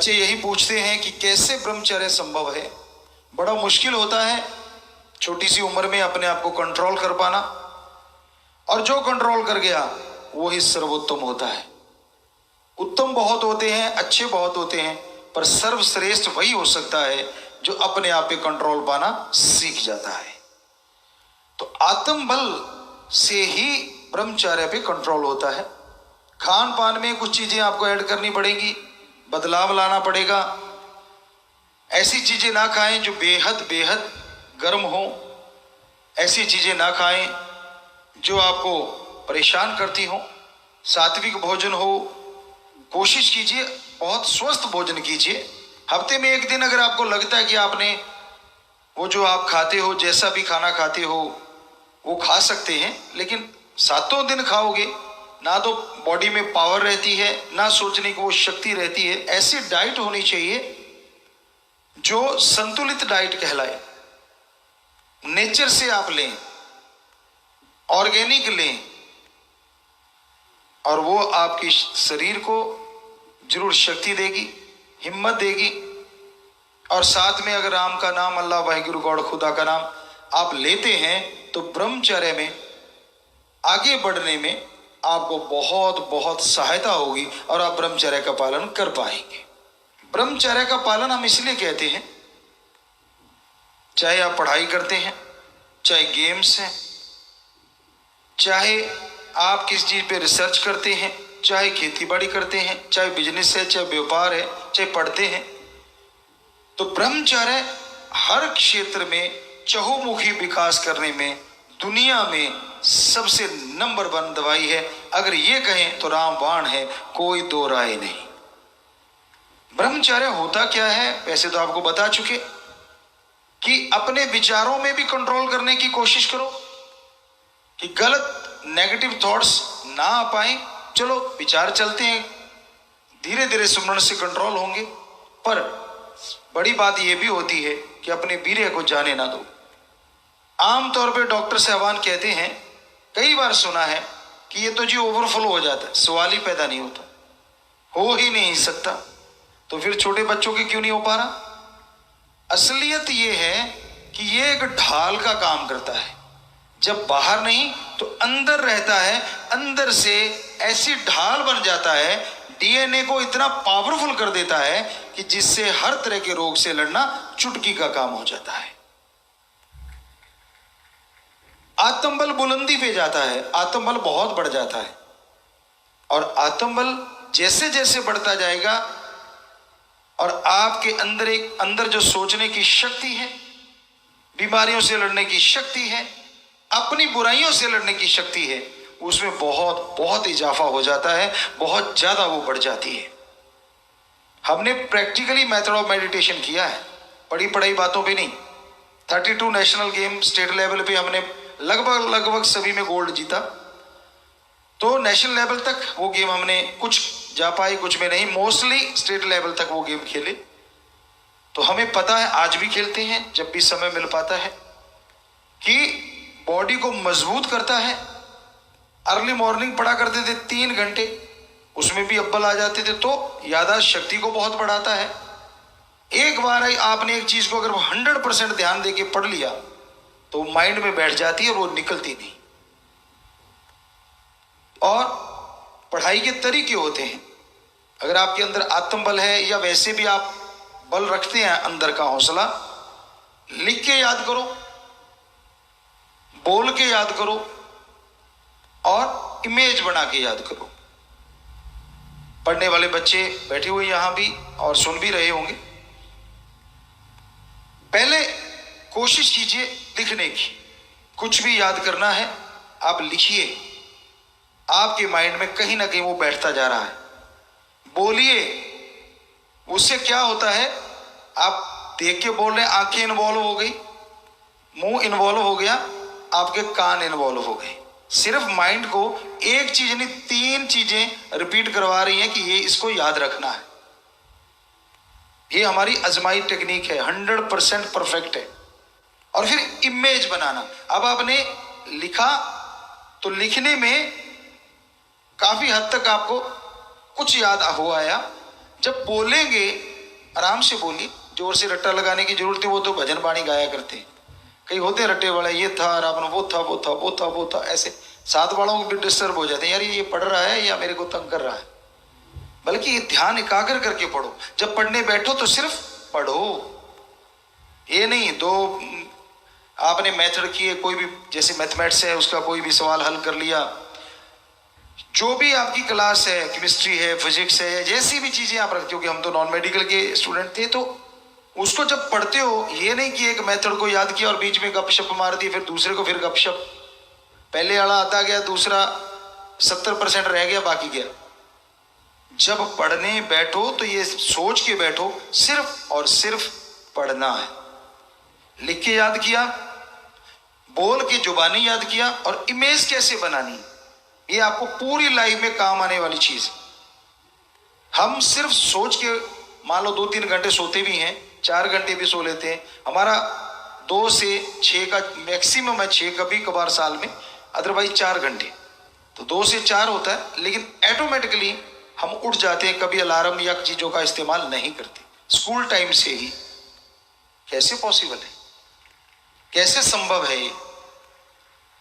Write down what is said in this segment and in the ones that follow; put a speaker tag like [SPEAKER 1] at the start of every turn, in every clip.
[SPEAKER 1] बच्चे यही पूछते हैं कि कैसे ब्रह्मचर्य संभव है। बड़ा मुश्किल होता है छोटी सी उम्र में अपने आप को कंट्रोल कर पाना, और जो कंट्रोल कर गया वो ही सर्वोत्तम होता है। उत्तम बहुत होते हैं, अच्छे बहुत होते हैं, पर सर्वश्रेष्ठ वही हो सकता है जो अपने आप पे कंट्रोल पाना सीख जाता है। तो आत्म बल से ही ब्रह्मचर्य पे कंट्रोल होता है। खान पान में कुछ चीजें आपको ऐड करनी पड़ेगी, बदलाव लाना पड़ेगा। ऐसी चीजें ना खाएं जो बेहद बेहद गर्म हो, ऐसी चीजें ना खाएं जो आपको परेशान करती हो। सात्विक भोजन हो, कोशिश कीजिए बहुत स्वस्थ भोजन कीजिए। हफ्ते में एक दिन अगर आपको लगता है कि आपने वो जो आप खाते हो, जैसा भी खाना खाते हो वो खा सकते हैं, लेकिन सातों दिन खाओगे ना तो बॉडी में पावर रहती है, ना सोचने की वो शक्ति रहती है। ऐसी डाइट होनी चाहिए जो संतुलित डाइट कहलाए। नेचर से आप लें, ऑर्गेनिक लें, और वो आपके शरीर को जरूर शक्ति देगी, हिम्मत देगी। और साथ में अगर राम का नाम, अल्लाह, वाहिगुरु, गॉड, खुदा का नाम आप लेते हैं तो ब्रह्मचर्य में आगे बढ़ने में आपको बहुत बहुत सहायता होगी और आप ब्रह्मचर्य का पालन कर पाएंगे। ब्रह्मचर्य का पालन हम इसलिए कहते हैं, चाहे आप पढ़ाई करते हैं, चाहे गेम्स हैं, चाहे आप किस चीज पे रिसर्च करते हैं, चाहे खेती बाड़ी करते हैं, चाहे बिजनेस है, चाहे व्यापार है, चाहे पढ़ते हैं, तो ब्रह्मचर्य हर क्षेत्र में चहुमुखी विकास करने में दुनिया में सबसे नंबर 1 दवाई है। अगर ये कहें तो रामबाण है, कोई दो राय नहीं। ब्रह्मचर्य होता क्या है वैसे तो आपको बता चुके कि अपने विचारों में भी कंट्रोल करने की कोशिश करो कि गलत नेगेटिव थॉट्स ना आ पाए। चलो विचार चलते हैं, धीरे धीरे सुमरण से कंट्रोल होंगे, पर बड़ी बात यह भी होती है कि अपने वीर्य को जाने ना दो। आमतौर पे डॉक्टर साहबान कहते हैं, कई बार सुना है कि ये तो जी ओवरफ्लो हो जाता है, सवाल ही पैदा नहीं होता, हो ही नहीं सकता। तो फिर छोटे बच्चों की क्यों नहीं हो पा रहा? असलियत ये है कि ये एक ढाल का काम करता है। जब बाहर नहीं तो अंदर रहता है, अंदर से ऐसी ढाल बन जाता है, डीएनए को इतना पावरफुल कर देता है कि जिससे हर तरह के रोग से लड़ना चुटकी का काम हो जाता है। आत्मबल बुलंदी पे जाता है, आत्मबल बहुत बढ़ जाता है, और आत्मबल जैसे जैसे बढ़ता जाएगा और आपके अंदर जो सोचने की शक्ति है, बीमारियों से लड़ने की शक्ति है, अपनी बुराइयों से लड़ने की शक्ति है, उसमें बहुत बहुत इजाफा हो जाता है, बहुत ज्यादा वो बढ़ जाती है। हमने प्रैक्टिकली मेथड ऑफ मेडिटेशन किया है, पढ़ी पढ़ाई बातों पे नहीं। 32 नेशनल गेम स्टेट लेवल पे हमने लगभग सभी में गोल्ड जीता। तो नेशनल लेवल तक वो गेम हमने कुछ जा पाए, कुछ में नहीं, मोस्टली स्टेट लेवल तक वो गेम खेले। तो हमें पता है, आज भी खेलते हैं जब भी समय मिल पाता है, कि बॉडी को मजबूत करता है। अर्ली मॉर्निंग पढ़ा करते थे 3 घंटे, उसमें भी अव्वल आ जाते थे, तो याददाश्त शक्ति को बहुत बढ़ाता है। एक बार आपने एक चीज को अगर 100% ध्यान देके पढ़ लिया तो माइंड में बैठ जाती है, वो निकलती नहीं। और पढ़ाई के तरीके होते हैं, अगर आपके अंदर आत्मबल है या वैसे भी आप बल रखते हैं अंदर का हौसला, लिख के याद करो, बोल के याद करो, और इमेज बना के याद करो। पढ़ने वाले बच्चे बैठे हुए यहां भी और सुन भी रहे होंगे। पहले कोशिश कीजिए लिखने की। कुछ भी याद करना है आप लिखिए, आपके माइंड में कहीं ना कहीं वो बैठता जा रहा है। बोलिए, उससे क्या होता है, आप देख के बोल रहे हैं, आंखें इन्वॉल्व हो गई, मुंह इन्वॉल्व हो गया, आपके कान इन्वॉल्व हो गए। सिर्फ माइंड को एक चीज नहीं 3 चीजें रिपीट करवा रही हैं कि ये इसको याद रखना है। ये हमारी आजमाई टेक्निक है, 100% परफेक्ट है। और फिर इमेज बनाना। अब आपने लिखा तो लिखने में काफी हद तक आपको कुछ याद हो आया, जब बोलेंगे आराम से बोलिए, जोर से रट्टा लगाने की जरूरत है, वो तो भजन बाणी गाया करते हैं। कई होते रट्टे वाले, ये था रावण, वो था वो था वो था वो था, ऐसे साथ वालों को भी डिस्टर्ब हो जाते हैं, यार ये पढ़ रहा है या मेरे को तंग कर रहा है। बल्कि ध्यान एकाग्र करके पढ़ो। जब पढ़ने बैठो तो सिर्फ पढ़ो, ये नहीं दो आपने मेथड किए, कोई भी जैसे मैथमेटिक्स है उसका कोई भी सवाल हल कर लिया, जो भी आपकी क्लास है, केमिस्ट्री है, फिजिक्स है, जैसी भी चीजें आप रखते हो, कि हम तो नॉन मेडिकल के स्टूडेंट थे, तो उसको जब पढ़ते हो ये नहीं कि एक मेथड को याद किया और बीच में गपशप मार दी, फिर दूसरे को फिर गपशप, पहले वाला आता गया, दूसरा 70% रह गया, बाकी गया। जब पढ़ने बैठो तो ये सोच के बैठो सिर्फ और सिर्फ पढ़ना है। लिख के याद किया, बोल के जुबानी याद किया, और इमेज कैसे बनानी, ये आपको पूरी लाइफ में काम आने वाली चीज है। हम सिर्फ सोच के, मान लो 2-3 घंटे सोते भी हैं, 4 घंटे भी सो लेते हैं, हमारा 2 से 6 का मैक्सिमम है, 6 कभी कभार साल में, अदरवाइज 4 घंटे, तो 2 से 4 होता है। लेकिन ऑटोमेटिकली हम उठ जाते हैं, कभी अलार्म या चीजों का इस्तेमाल नहीं करते, स्कूल टाइम से ही। कैसे पॉसिबल है, कैसे संभव है ये?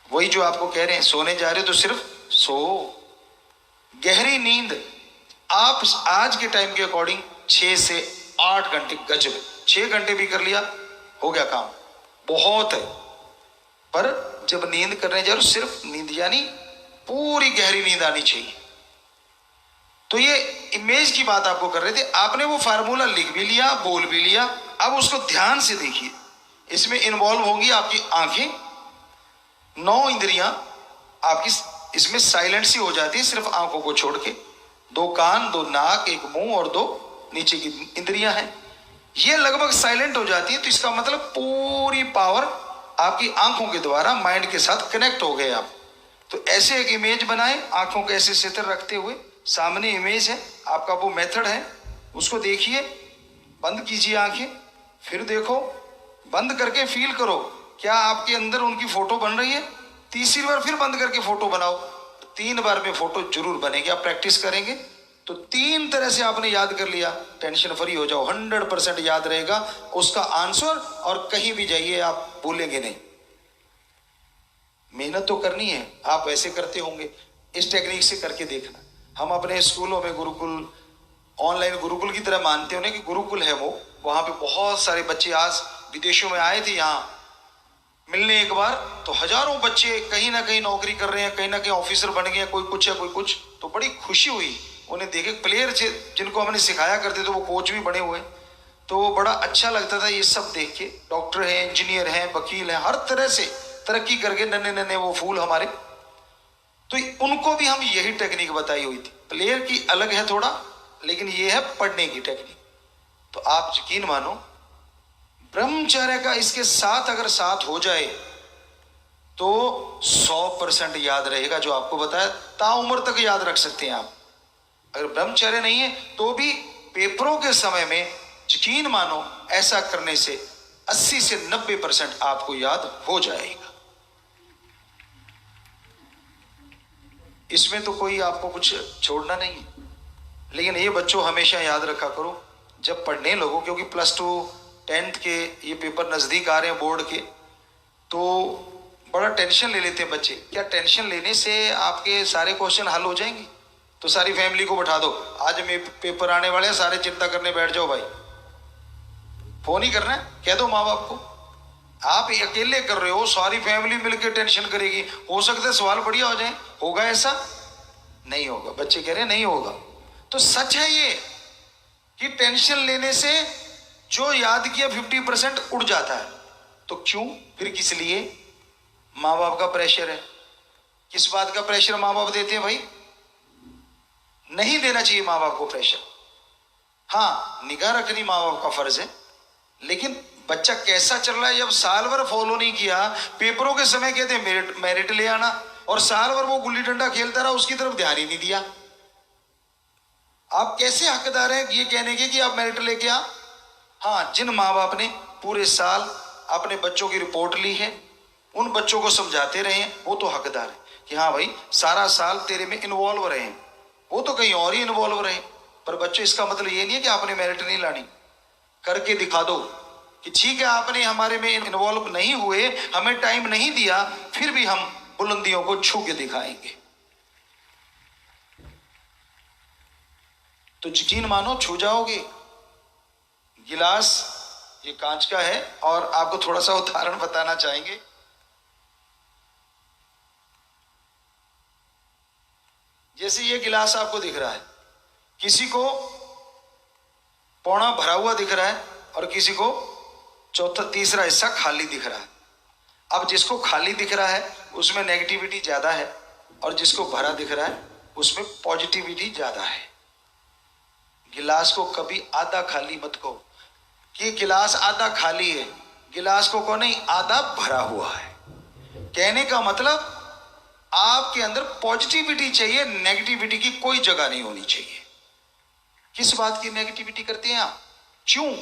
[SPEAKER 1] वही जो आपको कह रहे हैं, सोने जा रहे हो तो सिर्फ सो, गहरी नींद। आप आज के टाइम के अकॉर्डिंग 6 से 8 घंटे गजब, 6 घंटे भी कर लिया हो गया काम, बहुत है। पर जब नींद करने जा रहे हो, सिर्फ नींद यानी पूरी गहरी नींद आनी चाहिए। तो ये इमेज की बात आपको कर रहे थे, आपने वो फार्मूला लिख भी लिया, बोल भी लिया, अब उसको ध्यान से देखिए। इसमें इन्वॉल्व होंगी आपकी आंखें, 9 इंद्रियां आपकी इसमें साइलेंट सी हो जाती है, सिर्फ आंखों को छोड़ के। 2 कान, 2 नाक, 1 मुंह और 2 नीचे की इंद्रियां हैं, ये लगभग साइलेंट हो जाती है। तो इसका मतलब पूरी पावर आपकी आंखों के द्वारा माइंड के साथ कनेक्ट हो गए आप। तो ऐसे एक इमेज बनाए, आंखों को ऐसे स्थिर रखते हुए, सामने इमेज है, आपका वो मेथड है, उसको देखिए। बंद कीजिए आंखें, फिर देखो, बंद करके फील करो क्या आपके अंदर उनकी फोटो बन रही है। तीसरी बार फिर बंद करके फोटो बनाओ, 3 बार में फोटो जरूर बनेगी। आप प्रैक्टिस करेंगे तो 3 तरह से आपने याद कर लिया, टेंशन फ्री हो जाओ, 100% याद रहेगा उसका आंसर, और कहीं भी जाइए आप भूलेंगे नहीं। मेहनत तो करनी है, आप वैसे करते होंगे, इस टेक्निक से करके देखना। हम अपने स्कूलों में गुरुकुल, ऑनलाइन गुरुकुल की तरह मानते हो ना, कि गुरुकुल है वो, वहां पे बहुत सारे बच्चे आज विदेशों में आए थे यहाँ मिलने एक बार, तो हजारों बच्चे कहीं ना कहीं नौकरी कर रहे हैं, कहीं ना कहीं ऑफिसर बन गए, कोई कुछ है कोई कुछ। तो बड़ी खुशी हुई उन्हें देखे, प्लेयर जिनको हमने सिखाया करते थे वो कोच भी बने हुए, तो बड़ा अच्छा लगता था ये सब देख के। डॉक्टर हैं, इंजीनियर हैं, वकील हैं, हर तरह से तरक्की करके नन्हे नन्हे वो फूल हमारे। तो उनको भी हम यही टेक्निक बताई हुई थी। प्लेयर की अलग है थोड़ा, लेकिन ये है पढ़ने की टेक्निक। तो आप यकीन मानो, ब्रह्मचर्य का इसके साथ अगर साथ हो जाए तो 100% याद रहेगा। जो आपको बताया, ताउम्र तक याद रख सकते हैं आप। अगर ब्रह्मचर्य नहीं है तो भी पेपरों के समय में यकीन मानो, ऐसा करने से 80 से 90% आपको याद हो जाएगा। इसमें तो कोई आपको कुछ छोड़ना नहीं है। लेकिन ये बच्चों हमेशा याद रखा करो, जब पढ़ने लगो, क्योंकि +2 10th के ये पेपर नजदीक आ रहे हैं बोर्ड के, तो बड़ा टेंशन ले लेते हैं बच्चे। क्या टेंशन लेने से आपके सारे क्वेश्चन हल हो जाएंगे? तो सारी फैमिली को बैठा दो, आज में पेपर आने वाले हैं, सारे चिंता करने बैठ जाओ भाई। फोन ही करना है, कह दो माँ बाप को। आप अकेले कर रहे हो, सारी फैमिली मिलकर टेंशन करेगी, हो सकता है सवाल बढ़िया हो जाए। होगा ऐसा? नहीं होगा। बच्चे कह रहे हैं नहीं होगा। तो सच है ये कि टेंशन लेने से जो याद किया 50% उड़ जाता है। तो क्यों फिर, किस लिए? माँ बाप का प्रेशर है। किस बात का प्रेशर माँ बाप देते हैं भाई? नहीं देना चाहिए माँ बाप को प्रेशर। हाँ, निगाह रखनी माँ बाप का फर्ज है, लेकिन बच्चा कैसा चल रहा है, जब साल भर फॉलो नहीं किया, पेपरों के समय कहते मेरिट मेरिट ले आना, और साल भर वो गुल्ली डंडा खेलता रहा, उसकी तरफ ध्यान ही नहीं दिया। आप कैसे हकदार हैं ये कहने के कि आप मेरिट लेके आ? हाँ, जिन माँ बाप ने पूरे साल अपने बच्चों की रिपोर्ट ली है, उन बच्चों को समझाते रहे हैं, वो तो हकदार है कि हाँ भाई सारा साल तेरे में इन्वॉल्व रहे। वो तो कहीं और ही इन्वॉल्व रहे। पर बच्चे, इसका मतलब ये नहीं है कि आपने मेरिट नहीं लानी। करके दिखा दो कि ठीक है आपने हमारे में इन्वॉल्व नहीं हुए, हमें टाइम नहीं दिया, फिर भी हम बुलंदियों को छू के दिखाएंगे। तो यकीन मानो छू जाओगे। गिलास ये कांच का है और आपको थोड़ा सा उदाहरण बताना चाहेंगे। जैसे ये गिलास आपको दिख रहा है, किसी को पौना भरा हुआ दिख रहा है और किसी को चौथा तीसरा हिस्सा खाली दिख रहा है। अब जिसको खाली दिख रहा है उसमें नेगेटिविटी ज्यादा है और जिसको भरा दिख रहा है उसमें पॉजिटिविटी ज्यादा है। गिलास को कभी आधा खाली मत कहो कि गिलास आधा खाली है, गिलास को कहो नहीं आधा भरा हुआ है। कहने का मतलब आपके अंदर पॉजिटिविटी चाहिए, नेगेटिविटी की कोई जगह नहीं होनी चाहिए। किस बात की नेगेटिविटी करते हैं आप? क्यों?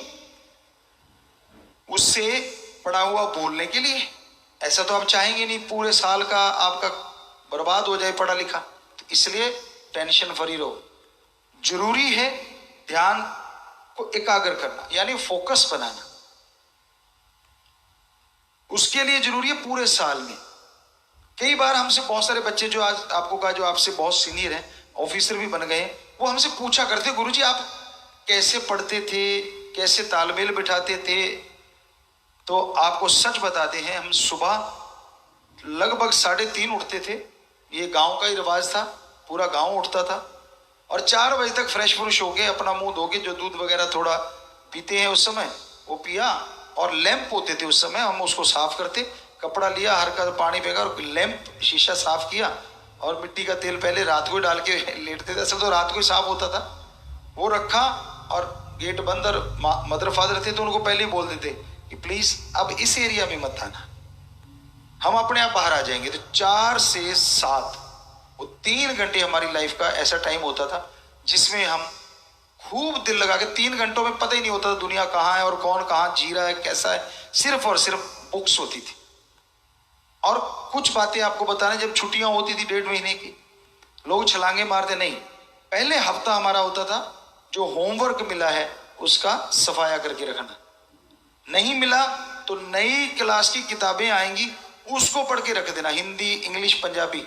[SPEAKER 1] उससे पड़ा हुआ बोलने के लिए। ऐसा तो आप चाहेंगे नहीं पूरे साल का आपका बर्बाद हो जाए पढ़ा लिखा, तो इसलिए टेंशन फ्री रहो। जरूरी है ध्यान को एकाग्र करना, यानी फोकस बनाना। उसके लिए जरूरी है पूरे साल में। कई बार हमसे बहुत सारे बच्चे जो आज आपको कहा जो आपसे बहुत सीनियर हैं, ऑफिसर भी बन गए, वो हमसे पूछा करते गुरुजी आप कैसे पढ़ते थे, कैसे तालमेल बिठाते थे। तो आपको सच बताते हैं, हम सुबह लगभग 3:30 उठते थे। ये गांव का ही रिवाज था, पूरा गांव उठता था और 4 बजे तक फ्रेश फ्रुश होके अपना मुंह धोके जो दूध वगैरह थोड़ा पीते हैं उस समय वो पिया, और लैंप होते थे उस समय, हम उसको साफ करते, कपड़ा लिया हल्का पानी फेंका और लैंप शीशा साफ किया और मिट्टी का तेल पहले रात को डाल के लेटते थे। असल तो रात को ही साफ होता था, वो रखा और गेट बंद। और मदर फादर थे तो उनको पहले ही बोल देते कि प्लीज अब इस एरिया में मत आना, हम अपने आप बाहर आ जाएंगे। तो 4 से 7 वो 3 घंटे हमारी लाइफ का ऐसा टाइम होता था जिसमें हम खूब दिल लगा के 3 घंटों में पता ही नहीं होता था दुनिया कहाँ है और कौन कहाँ जी रहा है कैसा है, सिर्फ और सिर्फ बुक्स होती थी। और कुछ बातें आपको बताने, जब छुट्टियां होती थी 1.5 महीने की, लोग छलांगे मारते नहीं, पहले हफ्ता हमारा होता था जो होमवर्क मिला है उसका सफाया करके रखना, नहीं मिला तो नई क्लास की किताबें आएंगी उसको पढ़ के रख देना, हिंदी इंग्लिश पंजाबी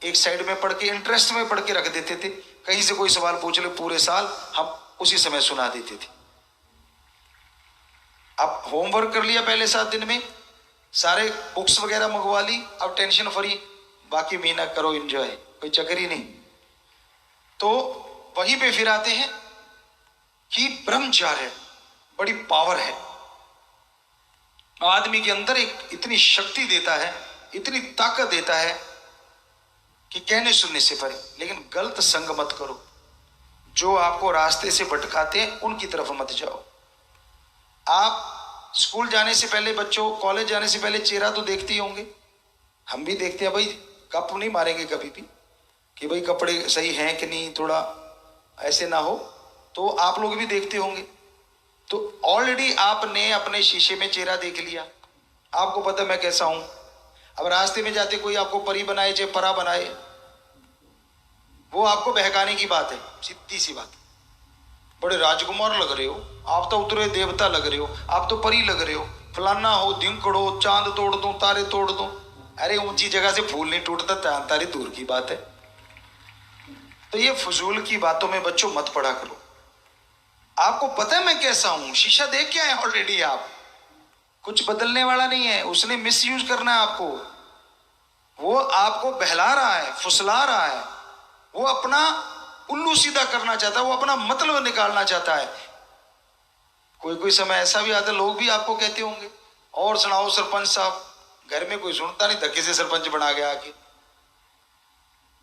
[SPEAKER 1] एक साइड में पढ़ के इंटरेस्ट में पढ़ के रख देते थे। कहीं से कोई सवाल पूछ ले पूरे साल हम उसी समय सुना देते थे। अब होमवर्क कर लिया पहले 7 दिन में, सारे बुक्स वगैरह मंगवा ली, अब टेंशन फ्री, बाकी महीना करो एंजॉय, कोई चक्कर ही नहीं। तो वहीं पे फिर आते हैं कि ब्रह्मचर्य बड़ी पावर है, आदमी के अंदर एक इतनी शक्ति देता है, इतनी ताकत देता है कि कहने सुनने से परे। लेकिन गलत संग मत करो, जो आपको रास्ते से भटकाते हैं उनकी तरफ मत जाओ। आप स्कूल जाने से पहले, बच्चों कॉलेज जाने से पहले चेहरा तो देखते ही होंगे, हम भी देखते हैं भाई, कप नहीं मारेंगे कभी भी कि भाई कपड़े सही हैं कि नहीं, थोड़ा ऐसे ना हो, तो आप लोग भी देखते होंगे। तो ऑलरेडी आपने अपने शीशे में चेहरा देख लिया, आपको पता मैं कैसा हूं। अब रास्ते में जाते कोई आपको परी बनाए चाहे परा बनाए, वो आपको बहकाने की बात है, सीधी सी बात। बड़े राजकुमार लग रहे हो, आप तो उतरे देवता लग रहे हो, आप तो परी लग रहे हो, फलाना हो, धिंकड़ो, चांद तोड़ दूं, तारे तोड़ दूं। अरे ऊंची जगह से फूल नहीं टूटता, चांद तारे दूर की बात है। तो ये फजूल की बातों में बच्चों मत पड़ा करो। आपको पता है मैं कैसा हूं, शीशा देख के आए ऑलरेडी आप, कुछ बदलने वाला नहीं है। उसने मिस यूज करना है आपको, वो आपको बहला रहा है, फुसला रहा है, वो अपना उल्लू सीधा करना चाहता है, वो अपना मतलब निकालना चाहता है। कोई कोई समय ऐसा भी आता है, लोग भी आपको कहते होंगे और सुनाओ सरपंच साहब, घर में कोई सुनता नहीं, धक्के से सरपंच बना गया आके।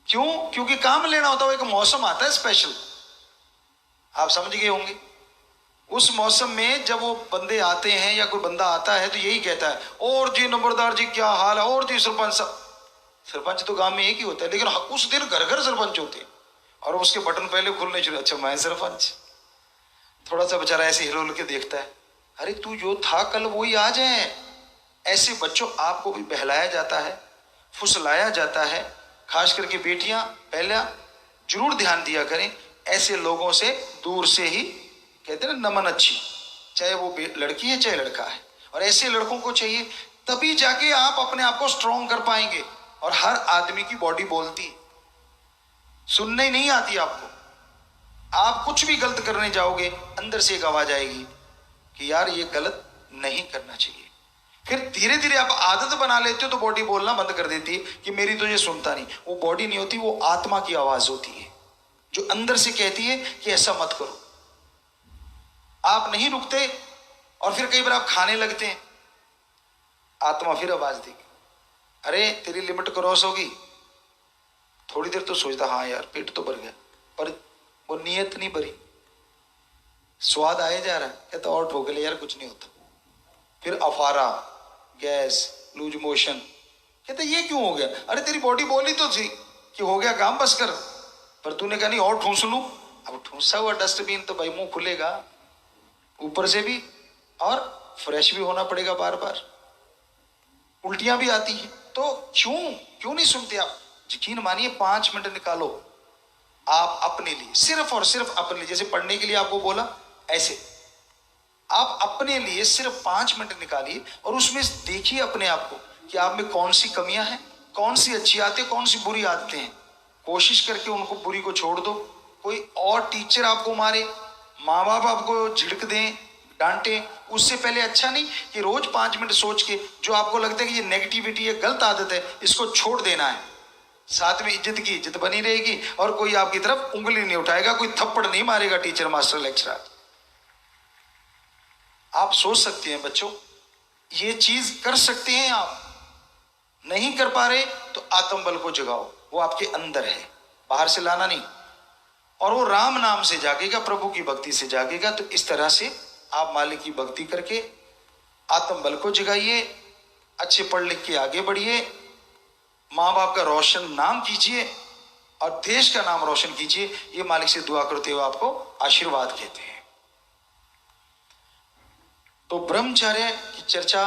[SPEAKER 1] क्यों? क्योंकि काम लेना होता है, एक मौसम आता है स्पेशल, आप समझ गए होंगे। उस मौसम में जब वो बंदे आते हैं या कोई बंदा आता है तो यही कहता है, और जी नंबरदार जी क्या हाल है, और जी सरपंच साहब। सरपंच तो गांव में एक ही होता है, लेकिन उस दिन घर घर सरपंच होते हैं और उसके बटन पहले खुलने शुरू, अच्छा मैं सरपंच। थोड़ा सा बेचारा ऐसे हिलोल के देखता है, अरे तू जो था कल वही आज है। ऐसे बच्चों आपको भी बहलाया जाता है, फुसलाया जाता है। खास करके बेटियां पहला जरूर ध्यान दिया करें, ऐसे लोगों से दूर से ही, कहते हैं ना नमन अच्छी, चाहे वो लड़की है चाहे लड़का है। और ऐसे लड़कों को चाहिए, तभी जाके आप अपने आप को स्ट्रॉन्ग कर पाएंगे। और हर आदमी की बॉडी बोलती है, सुनने नहीं आती आपको। आप कुछ भी गलत करने जाओगे, अंदर से एक आवाज आएगी कि यार ये गलत नहीं करना चाहिए। फिर धीरे धीरे आप आदत बना लेते हो तो बॉडी बोलना बंद कर देती है कि मेरी तो ये सुनता नहीं। वो बॉडी नहीं होती, वो आत्मा की आवाज होती है जो अंदर से कहती है कि ऐसा मत करो। आप नहीं रुकते और फिर कई बार आप खाने लगते हैं, आत्मा फिर आवाज देगी, अरे तेरी लिमिट क्रॉस होगी। थोड़ी देर तो सोचता हाँ यार पेट तो भर गया, पर वो नीयत नहीं भरी, स्वाद आए जा रहा है, कहता और ठोक ले यार कुछ नहीं होता। फिर अफारा, गैस, लूज मोशन, कहते ये क्यों हो गया? अरे तेरी बॉडी बोली तो थी कि हो गया काम बस कर, पर तूने कहा नहीं और ठूंस लूं। अब ठूंसा हुआ डस्टबिन तो भाई मुंह खुलेगा ऊपर से भी, और फ्रेश भी होना पड़ेगा बार बार। उल्टियां भी आती है, तो क्यों नहीं सुनते आप? यकीन मानिए 5 मिनट निकालो आप अपने लिए, सिर्फ और सिर्फ अपने लिए। जैसे पढ़ने के लिए आपको बोला, ऐसे आप अपने लिए सिर्फ 5 मिनट निकालिए और उसमें देखिए अपने आप को कि आप में कौन सी कमियां हैं, कौन सी अच्छी आदतें, कौन सी बुरी आदतें हैं। कोशिश करके उनको बुरी को छोड़ दो। कोई और टीचर आपको मारे, माँ बाप आपको झिड़क दें, डांटे, उससे पहले अच्छा नहीं कि रोज 5 मिनट सोच के जो आपको लगता है कि ये नेगेटिविटी है, गलत आदत है, इसको छोड़ देना है। साथ में इज्जत की इज्जत बनी रहेगी और कोई आपकी तरफ उंगली नहीं उठाएगा, कोई थप्पड़ नहीं मारेगा टीचर, मास्टर, लेक्चरर। आप सोच सकते हैं बच्चों, ये चीज कर सकते हैं आप। नहीं कर पा रहे तो आत्मबल को जगाओ, वो आपके अंदर है, बाहर से लाना नहीं। और वो राम नाम से जागेगा, प्रभु की भक्ति से जागेगा। तो इस तरह से आप मालिक की भक्ति करके आत्मबल को जगाइए, अच्छे पढ़ लिख के आगे बढ़िए, माँ बाप का रोशन नाम कीजिए और देश का नाम रोशन कीजिए। ये मालिक से दुआ करते हुए आपको आशीर्वाद कहते हैं। तो ब्रह्मचर्य की चर्चा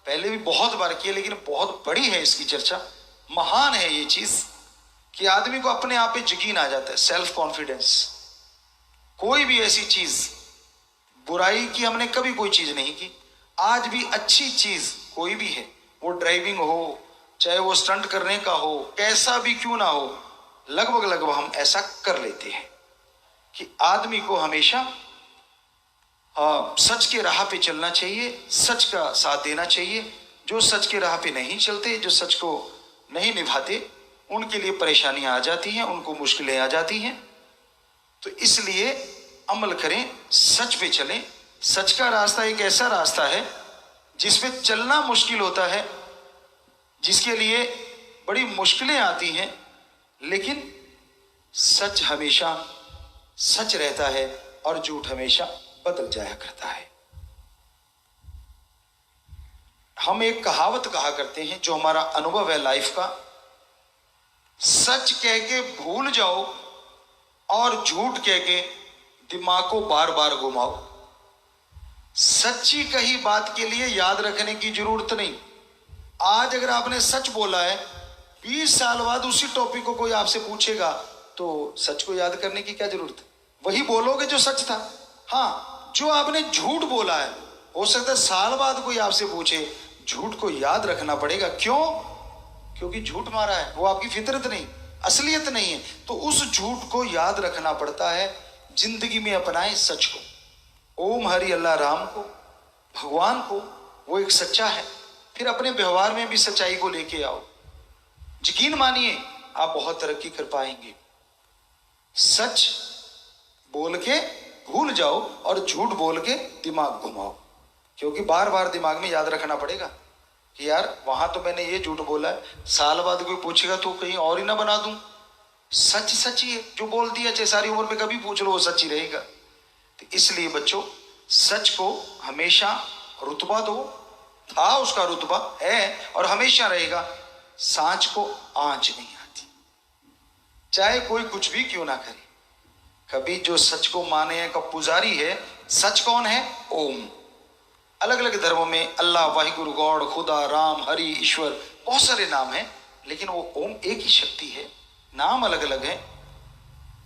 [SPEAKER 1] पहले भी बहुत बार की है, लेकिन बहुत बड़ी है इसकी चर्चा, महान है ये चीज कि आदमी को अपने आप पे यकीन आ जाता है, सेल्फ कॉन्फिडेंस। कोई भी ऐसी चीज, बुराई की हमने कभी कोई चीज नहीं की, आज भी अच्छी चीज कोई भी है, वो ड्राइविंग हो, चाहे वो स्टंट करने का हो, कैसा भी क्यों ना हो, लगभग हम ऐसा कर लेते हैं कि आदमी को हमेशा सच के राह पे चलना चाहिए, सच का साथ देना चाहिए। जो सच के राह पे नहीं चलते, जो सच को नहीं निभाते, उनके लिए परेशानियां आ जाती हैं, उनको मुश्किलें आ जाती हैं। तो इसलिए अमल करें, सच पे चलें। सच का रास्ता एक ऐसा रास्ता है जिसमें चलना मुश्किल होता है, जिसके लिए बड़ी मुश्किलें आती हैं, लेकिन सच हमेशा सच रहता है और झूठ हमेशा बदल जाया करता है। हम एक कहावत कहा करते हैं, जो हमारा अनुभव है लाइफ का, सच कह के भूल जाओ और झूठ कह के दिमाग को बार बार घुमाओ। सच्ची कही बात के लिए याद रखने की जरूरत नहीं। आज अगर आपने सच बोला है, 20 साल बाद उसी टॉपिक को कोई आपसे पूछेगा तो सच को याद करने की क्या जरूरत है? वही बोलोगे जो सच था। हाँ, जो आपने झूठ बोला है, हो सकता है साल बाद कोई आपसे पूछे, झूठ को याद रखना पड़ेगा। क्यों? क्योंकि झूठ मारा है, वो आपकी फितरत नहीं, असलियत नहीं है। तो उस झूठ को याद रखना पड़ता है। जिंदगी में अपनाएं सच को, ओम हरि अल्लाह राम को, भगवान को, वो एक सच्चा है। फिर अपने व्यवहार में भी सच्चाई को लेके आओ। यकीन मानिए आप बहुत तरक्की कर पाएंगे। सच बोल के भूल जाओ और झूठ बोल के दिमाग घुमाओ, क्योंकि बार बार दिमाग में याद रखना पड़ेगा कि यार वहां तो मैंने ये झूठ बोला है, साल बाद कोई पूछेगा तो कहीं और ही ना बना दूं। सच सच ही है, जो बोल दिया चाहे सारी उम्र में कभी पूछ लो वो सच ही रहेगा। तो इसलिए बच्चों, सच को हमेशा रुतबा दो, था उसका रुतबा है और हमेशा रहेगा। सांच को आंच नहीं आती, चाहे कोई कुछ भी क्यों ना करे। कभी जो सच को माने का पुजारी है, सच कौन है? ओम। अलग अलग धर्मों में अल्लाह, वाहिगुरु, गॉड, खुदा, राम, हरि, ईश्वर, बहुत सारे नाम हैं, लेकिन वो ओम एक ही शक्ति है। नाम अलग अलग है।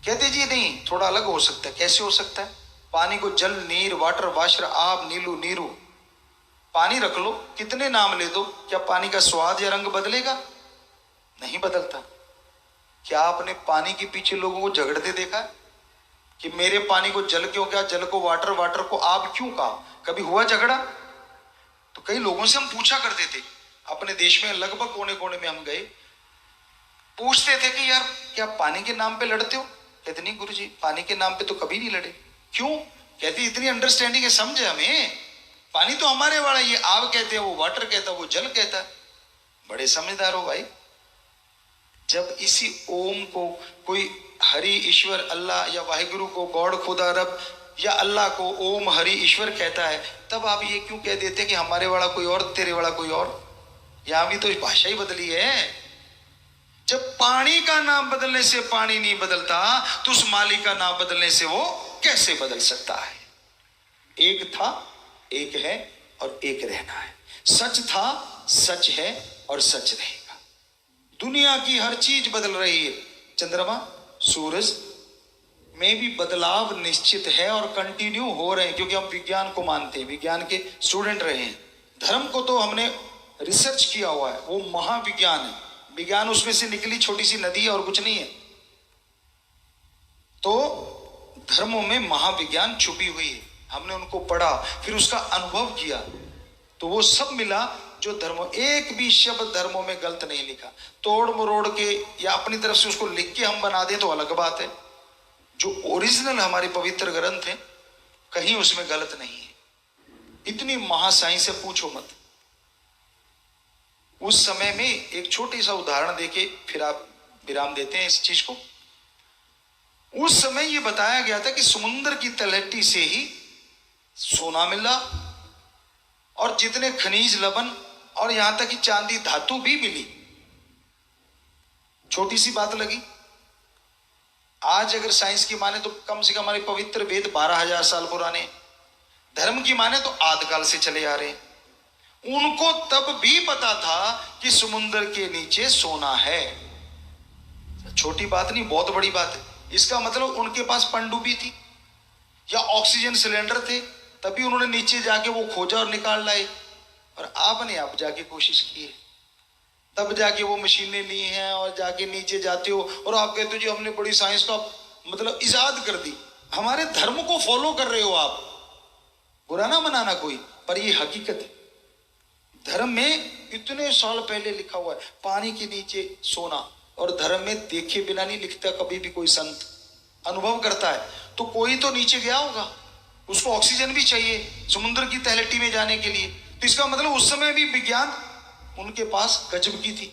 [SPEAKER 1] कहते जी नहीं, थोड़ा अलग हो सकता है। कैसे हो सकता है? पानी को जल, नीर, वाटर, वाश्र, आप, नीलू, नीरू, पानी रख लो, कितने नाम ले दो, क्या पानी का स्वाद या रंग बदलेगा? नहीं बदलता। क्या आपने पानी के पीछे लोगों को झगड़ते देखा कि मेरे पानी को जल क्यों कहा, जल को वाटर, वाटर को आप क्यों कहा? कभी हुआ झगड़ा? तो कई लोगों से हम पूछा करते थे, अपने देश में लगभग कोने कोने में हम गए, पूछते थे कि यार क्या पानी के नाम पे लड़ते हो? कहते नहीं गुरुजी, पानी के नाम पे तो कभी नहीं लड़े। क्यों? कहते इतनी अंडरस्टैंडिंग है, समझे हमें, पानी तो हमारे वाला, ये आप कहते हैं, वो वाटर कहता है, वो जल कहता है। बड़े समझदार हो भाई। जब इसी ओम को कोई हरि ईश्वर अल्लाह या वाहिगुरु को गॉड खुदा रब या अल्लाह को ओम हरि ईश्वर कहता है, तब आप ये क्यों कह देते कि हमारे वाला कोई और, तेरे वाला कोई और? यहां भी तो भाषा ही बदली है। जब पानी का नाम बदलने से पानी नहीं बदलता, तो उस मालिक का नाम बदलने से वो कैसे बदल सकता है? एक था, एक है और एक रहना है। सच था, सच है और सच रहेगा। दुनिया की हर चीज बदल रही है। चंद्रमा, सूरज में भी बदलाव निश्चित है और कंटिन्यू हो रहे हैं, क्योंकि हम विज्ञान को मानते हैं, विज्ञान के स्टूडेंट रहे हैं। धर्म को तो हमने रिसर्च किया हुआ है, वो महाविज्ञान है। विज्ञान उसमें से निकली छोटी सी नदी है और कुछ नहीं है। तो धर्मों में महाविज्ञान छुपी हुई है, हमने उनको पढ़ा, फिर उसका अनुभव किया, तो वो सब मिला जो धर्मों, एक भी शब्द धर्मों में गलत नहीं लिखा। तोड़ मरोड़ के या अपनी तरफ से उसको लिख के हम बना दें तो अलग बात है। जो ओरिजिनल हमारे पवित्र ग्रंथ है, कहीं उसमें गलत नहीं है। इतनी महासाइंस से पूछो मत। उस समय में एक छोटी सा उदाहरण देके फिर आप विराम देते हैं इस चीज को। उस समय यह बताया गया था कि समुद्र की तलहटी से ही सोना मिला और जितने खनिज लवण और यहां तक कि चांदी धातु भी मिली। छोटी सी बात लगी। आज अगर साइंस की माने तो कम से कम हमारे पवित्र वेद 12,000 साल पुराने, धर्म की माने तो आदिकाल से चले आ रहे हैं। उनको तब भी पता था कि समुद्र के नीचे सोना है। छोटी बात नहीं, बहुत बड़ी बात है। इसका मतलब उनके पास पनडुब्बी थी या ऑक्सीजन सिलेंडर थे, तभी उन्होंने नीचे जाके वो खोजा और निकाल लाए। और आपने आप जाके कोशिश की है, तब जाके वो मशीनें ली हैं और जाके नीचे जाते हो और आप कहते हो जी हमने बड़ी साइंस का मतलब इजाद कर दी। हमारे धर्म को फॉलो कर रहे हो आप, बुरा ना मनाना कोई, पर ये हकीकत है। धर्म में इतने साल पहले लिखा हुआ है पानी के नीचे सोना, और धर्म में देखे बिना नहीं लिखता कभी भी कोई संत। अनुभव करता है तो कोई तो नीचे गया होगा, उसको ऑक्सीजन भी चाहिए समुद्र की तलहटी में जाने के लिए। तो इसका मतलब उस समय भी विज्ञान उनके पास गजब की थी।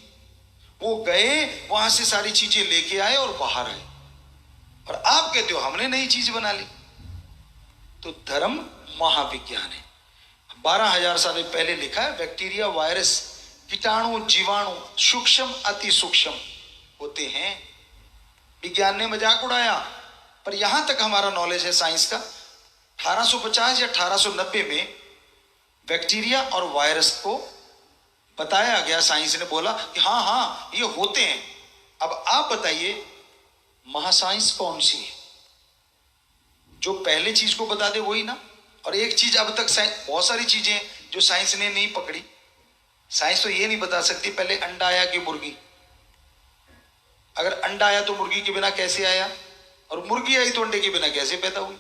[SPEAKER 1] वो गए, वहां से सारी चीजें लेके आए और बाहर आए, और आप कहते हो हमने नई चीज बना ली। तो धर्म महाविज्ञान है। 12,000 साल पहले लिखा है बैक्टीरिया, वायरस, कीटाणु, जीवाणु सूक्ष्म अति सूक्ष्म होते हैं। विज्ञान ने मजाक उड़ाया, पर यहां तक हमारा नॉलेज है साइंस का। 1850 या 1890 में बैक्टीरिया और वायरस को बताया गया। साइंस ने बोला कि हाँ हाँ ये होते हैं। अब आप बताइए महासाइंस कौन सी है? जो पहले चीज को बता दे वही ना। और एक चीज अब तक बहुत सारी चीजें जो साइंस ने नहीं पकड़ी। साइंस तो ये नहीं बता सकती पहले अंडा आया कि मुर्गी। अगर अंडा आया तो मुर्गी के बिना कैसे आया, और मुर्गी आई तो अंडे के बिना कैसे पैदा हुई?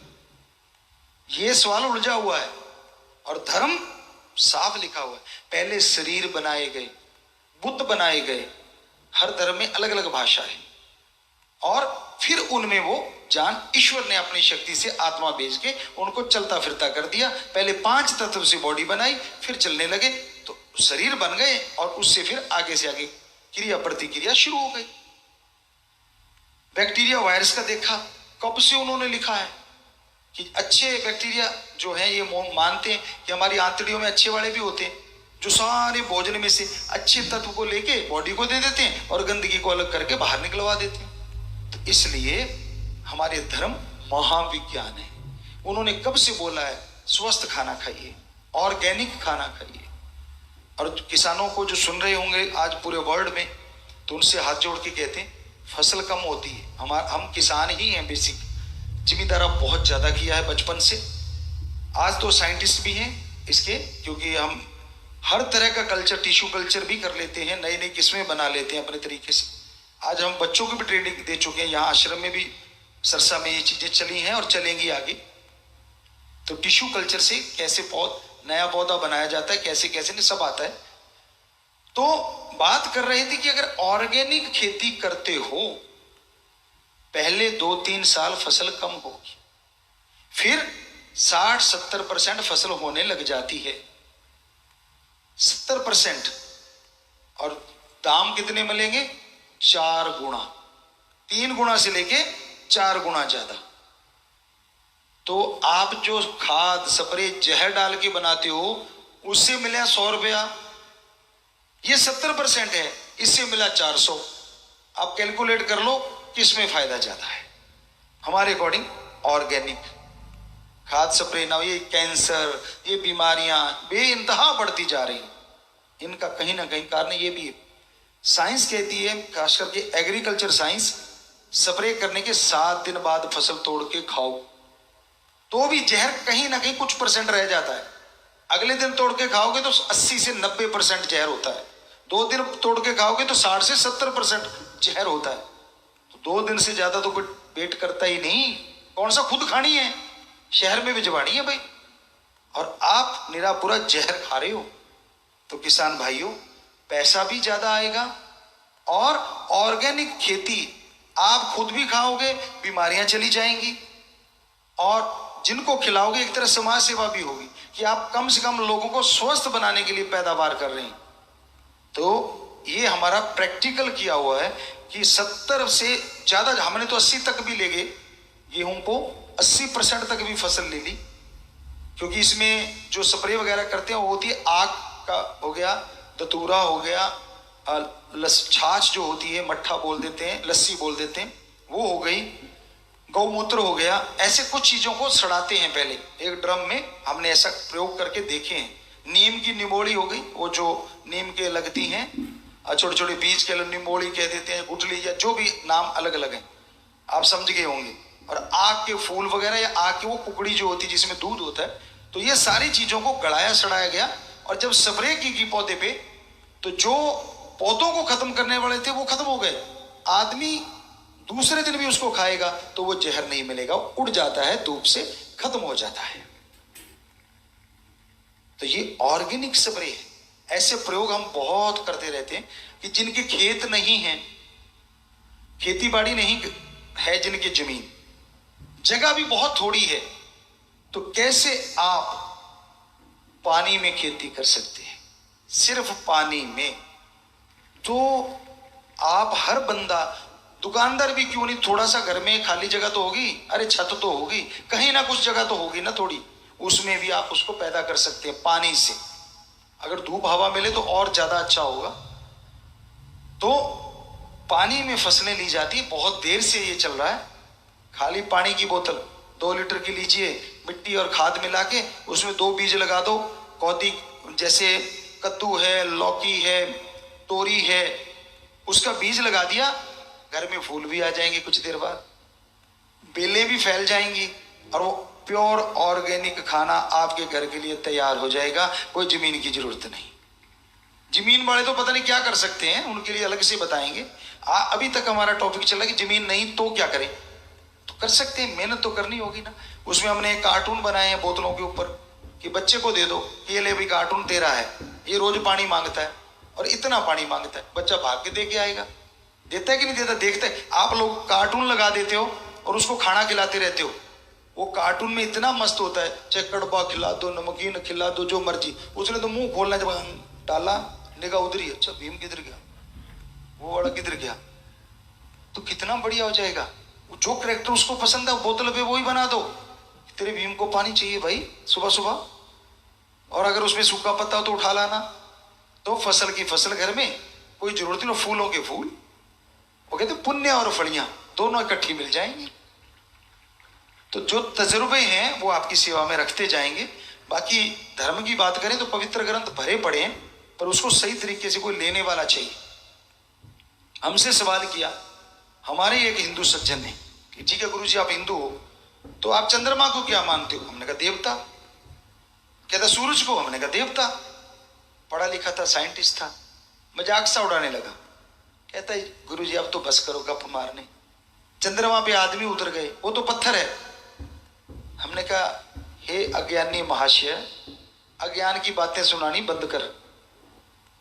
[SPEAKER 1] ये सवाल उलझा हुआ है। और धर्म साफ लिखा हुआ है, पहले शरीर बनाए गए, बुद्ध बनाए गए। हर धर्म में अलग अलग भाषा है, और फिर उनमें वो जान ईश्वर ने अपनी शक्ति से आत्मा भेज के उनको चलता फिरता कर दिया। पहले 5 तत्व से बॉडी बनाई, फिर चलने लगे तो शरीर बन गए, और उससे फिर आगे से आगे क्रिया प्रतिक्रिया शुरू हो गई। बैक्टीरिया वायरस का देखा, कब से उन्होंने लिखा है कि अच्छे बैक्टीरिया जो है ये मानते हैं कि हमारी आंतड़ियों में अच्छे वाले भी होते हैं, जो सारे भोजन में से अच्छे तत्व को लेके बॉडी को दे देते हैं और गंदगी को अलग करके बाहर निकलवा देते हैं। तो इसलिए हमारे धर्म महाविज्ञान है। उन्होंने कब से बोला है स्वस्थ खाना खाइए, ऑर्गेनिक खाना खाइए। और किसानों को जो सुन रहे होंगे आज पूरे वर्ल्ड में, तो उनसे हाथ जोड़ के कहते हैं फसल कम होती है। हम किसान ही हैं बेसिक। जिम्मेदारा बहुत ज्यादा किया है बचपन से। आज तो साइंटिस्ट भी हैं इसके, क्योंकि हम हर तरह का कल्चर, टिश्यू कल्चर भी कर लेते हैं, नई नई किस्में बना लेते हैं अपने तरीके से। आज हम बच्चों को भी ट्रेनिंग दे चुके हैं, यहाँ आश्रम में भी सरसा में ये चीजें चली हैं और चलेंगी आगे। तो टिश्यू कल्चर से कैसे नया पौधा बनाया जाता है, कैसे कैसे नहीं सब आता है। तो बात कर रहे थे कि अगर ऑर्गेनिक खेती करते हो, पहले 2-3 साल फसल कम होगी, फिर 60-70% फसल होने लग जाती है, 70%। और दाम कितने मिलेंगे? 4 गुना, 3 गुना से लेके 4 गुना ज्यादा। तो आप जो खाद स्प्रे जहर डाल के बनाते हो उससे मिला 100 रुपया, ये 70% है, इससे मिला 400। आप कैलकुलेट कर लो किसमें फायदा ज्यादा है। हमारे अकॉर्डिंग ऑर्गेनिक खाद स्प्रे ना, ये कैंसर, ये बीमारियां बेइंतहा बढ़ती जा रही, इनका कहीं ना कहीं कारण ये भी है। साइंस कहती है, खास करके एग्रीकल्चर साइंस, स्प्रे करने के 7 दिन बाद फसल तोड़ के खाओ तो भी जहर कहीं ना कहीं कुछ परसेंट रह जाता है। अगले दिन तोड़ के खाओगे तो 80 से 90% जहर होता है। 2 दिन तोड़ के खाओगे तो 60 से 70% जहर होता है। तो 2 दिन से ज्यादा तो कोई वेट करता ही नहीं। कौन सा खुद खानी है, शहर में भिजवानी है भाई, और आप निरा पूरा जहर खा रहे हो। तो किसान भाइयों, पैसा भी ज्यादा आएगा और ऑर्गेनिक खेती आप खुद भी खाओगे, बीमारियां चली जाएंगी, और जिनको खिलाओगे एक तरह समाज सेवा भी होगी कि आप कम से कम लोगों को स्वस्थ बनाने के लिए पैदावार कर रहे हैं। तो ये हमारा प्रैक्टिकल किया हुआ है कि 70 से ज्यादा, हमने तो 80 तक भी ले गए, गेहूं को 80% तक भी फसल ले ली, क्योंकि इसमें जो स्प्रे वगैरह करते हैं वो होती है आग का, हो गया दतूरा, हो गया छाछ जो होती है, मट्ठा बोल देते हैं, लस्सी बोल देते हैं, वो हो गई, गौमूत्र हो गया। ऐसे कुछ चीजों को सड़ाते हैं पहले एक ड्रम में, हमने ऐसा प्रयोग करके देखे हैं। नीम की निमोली हो गई, वो जो नीम के लगती हैं, छोटे छोटे बीज के निमोली कह देते हैं, गुठली, या जो भी नाम अलग अलग हैं, आप समझ गए होंगे। और आग के फूल वगैरह, या आग की वो कुकड़ी जो होती है जिसमें दूध होता है, तो ये सारी चीजों को गड़ाया सड़ाया गया। और जब स्प्रे की पौधे पे, तो जो पौधों को खत्म करने वाले थे वो खत्म हो गए। आदमी दूसरे दिन भी उसको खाएगा तो वो जहर नहीं मिलेगा, उड़ जाता है, धूप से खत्म हो जाता है। तो ये ऑर्गेनिक स्प्रे है। ऐसे प्रयोग हम बहुत करते रहते हैं कि जिनके खेत नहीं है, खेती बाड़ी नहीं है, जिनकी जमीन जगह भी बहुत थोड़ी है, तो कैसे आप पानी में खेती कर सकते हैं, सिर्फ पानी में। तो आप हर बंदा, दुकानदार भी क्यों नहीं, थोड़ा सा घर में खाली जगह तो होगी, अरे छत तो होगी, कहीं ना कुछ जगह तो होगी ना थोड़ी, उसमें भी आप उसको पैदा कर सकते हैं पानी से। अगर धूप हवा मिले तो और ज्यादा अच्छा होगा। तो पानी में फसलें ली जाती है, बहुत देर से ये चल रहा है। खाली पानी की बोतल 2 लीटर की लीजिए, मिट्टी और खाद मिला के उसमें 2 बीज लगा दो, कौदी, जैसे कद्दू है, लौकी है, तोरी है, उसका बीज लगा दिया, घर में फूल भी आ जाएंगे, कुछ देर बाद बेलें भी फैल जाएंगी, और वो प्योर ऑर्गेनिक खाना आपके घर के लिए तैयार हो जाएगा। कोई जमीन की जरूरत नहीं। जमीन वाले तो पता नहीं क्या कर सकते हैं, उनके लिए अलग से बताएंगे। अभी तक हमारा टॉपिक चला कि जमीन नहीं तो क्या करें, तो कर सकते हैं, मेहनत तो करनी होगी ना। उसमें हमने एक कार्टून बनाए हैं बोतलों के ऊपर कि बच्चे को दे दो, ये ले भाई कार्टून तेरा है, ये रोज पानी मांगता है और इतना पानी मांगता है, बच्चा भाग के दे के आएगा। देता है कि नहीं देता, देखते है। आप लोग कार्टून लगा देते हो और उसको खाना खिलाते रहते हो, वो कार्टून में इतना मस्त होता है, चाहे कड़वा खिला दो, नमकीन खिला दो, जो मर्जी। उसने तो मुंह खोलना, जब डाला निगाह उधरी, अच्छा भीम किधर गया, वो वाला किधर गया, तो कितना बढ़िया हो जाएगा। जो करेक्टर उसको पसंद है बोतल पे वही बना दो, तेरे भीम को पानी चाहिए भाई सुबह सुबह, और अगर उसमें सूखा पत्ता हो तो उठा लाना। तो फसल की फसल घर में, कोई जरूरत नहीं, फूलों के फूल, वो कहते पुण्य और फलियां दोनों इकट्ठी मिल जाएंगी। तो जो तजुर्बे हैं वो आपकी सेवा में रखते जाएंगे। बाकी धर्म की बात करें तो पवित्र ग्रंथ भरे पड़े हैं, पर उसको सही तरीके से कोई लेने वाला चाहिए। हमसे सवाल किया हमारे एक हिंदू सज्जन ने कि ठीक है गुरु जी आप हिंदू हो, तो आप चंद्रमा को क्या मानते हो? हमने कहा देवता। कहता सूरज को? हमने कहा देवता। पढ़ा लिखा था, साइंटिस्ट था, मजाक सा उड़ाने लगा। कहता है गुरुजी अब तो बस करो गप मारने, चंद्रमा पे आदमी उतर गए, वो तो पत्थर है। हमने कहा हे अज्ञानी महाशय, अज्ञान की बातें सुनानी बंद कर।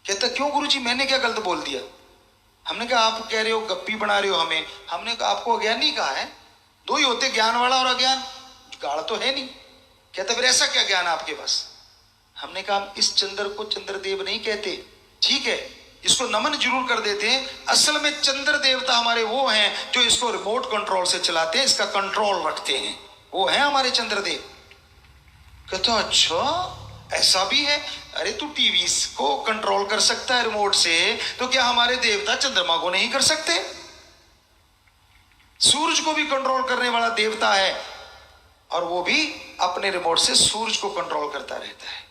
[SPEAKER 1] कहता क्यों गुरुजी, मैंने क्या गलत बोल दिया? हमने कहा आप कह रहे हो गप्पी बना रहे हो हमें। हमने कहा आपको अज्ञानी कहा है? दो ही होते, ज्ञान वाला और अज्ञान, गाढ़ तो है नहीं। कहता फिर ऐसा क्या ज्ञान आपके पास? हमने कहा इस चंद्र को चंद्रदेव नहीं कहते, ठीक है, इसको नमन जरूर कर देते हैं। असल में चंद्र देवता हमारे वो हैं जो इसको रिमोट कंट्रोल से चलाते हैं, इसका कंट्रोल रखते हैं, वो है हमारे चंद्रदेव। कहता अच्छा ऐसा भी है? अरे तू टीवी को कंट्रोल कर सकता है रिमोट से, तो क्या हमारे देवता चंद्रमा को नहीं कर सकते? सूरज को भी कंट्रोल करने वाला देवता है, और वो भी अपने रिमोट से सूरज को कंट्रोल करता रहता है।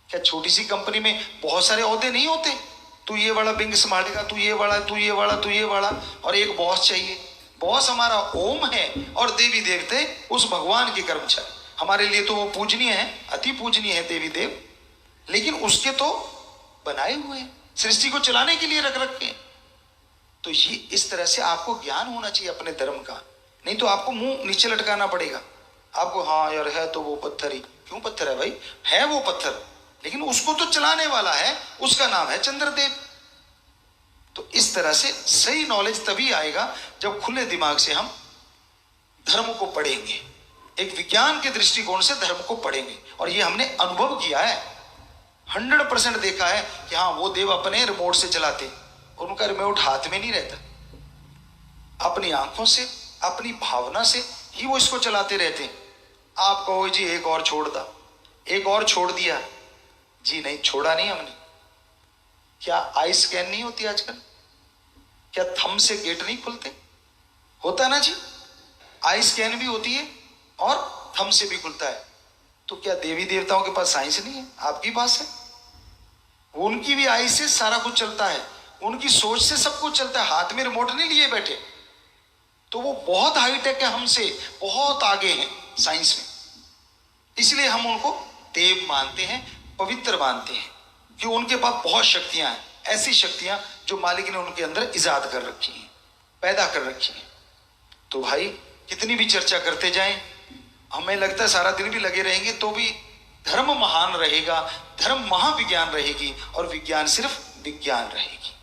[SPEAKER 1] क्या छोटी सी कंपनी में बहुत सारे ओहदे नहीं होते? तू ये वाला बिंग संभालेगा, तू ये वाला, तू ये वाला, तू ये वाला, और एक बॉस चाहिए। बॉस हमारा ओम है और देवी देवते उस भगवान के कर्मचारी। हमारे लिए तो वो पूजनीय है, अति पूजनीय है देवी देव, लेकिन उसके तो बनाए हुए सृष्टि को चलाने के लिए रख रखे। तो ये इस तरह से आपको ज्ञान होना चाहिए अपने धर्म का, नहीं तो आपको मुंह नीचे लटकाना पड़ेगा। आपको हाँ यार है तो वो पत्थर ही, क्यों पत्थर है भाई? है वो पत्थर, लेकिन उसको तो चलाने वाला है, उसका नाम है चंद्रदेव। तो इस तरह से सही नॉलेज तभी आएगा जब खुले दिमाग से हम धर्म को पढ़ेंगे, एक विज्ञान के दृष्टिकोण से धर्म को पढ़ेंगे। और ये हमने अनुभव किया है, 100% देखा है कि हाँ वो देव अपने रिमोट से चलाते, उनका रिमोट हाथ में नहीं रहता, अपनी आंखों से, अपनी भावना से ही वो इसको चलाते रहते। आप कहो जी एक और छोड़ दा, एक और छोड़ दिया जी, नहीं छोड़ा नहीं हमने। क्या आई स्कैन नहीं होती आजकल? क्या थंब से गेट नहीं खुलते? होता ना जी, आई स्कैन भी होती है और थंब से भी खुलता है। तो क्या देवी देवताओं के पास साइंस नहीं है? आपके पास है। उनकी भी आई से सारा कुछ चलता है, उनकी सोच से सब कुछ चलता है, हाथ में रिमोट नहीं लिए बैठे। तो वो बहुत हाईटेक है, हमसे बहुत आगे हैं साइंस में, इसलिए हम उनको देव मानते हैं, पवित्र मानते हैं, कि उनके पास बहुत शक्तियां हैं, ऐसी शक्तियां जो मालिक ने उनके अंदर इजाद कर रखी हैं, पैदा कर रखी हैं। तो भाई कितनी भी चर्चा करते जाएं, हमें लगता है सारा दिन भी लगे रहेंगे तो भी धर्म महान रहेगा, धर्म महाविज्ञान रहेगी, और विज्ञान सिर्फ विज्ञान रहेगी।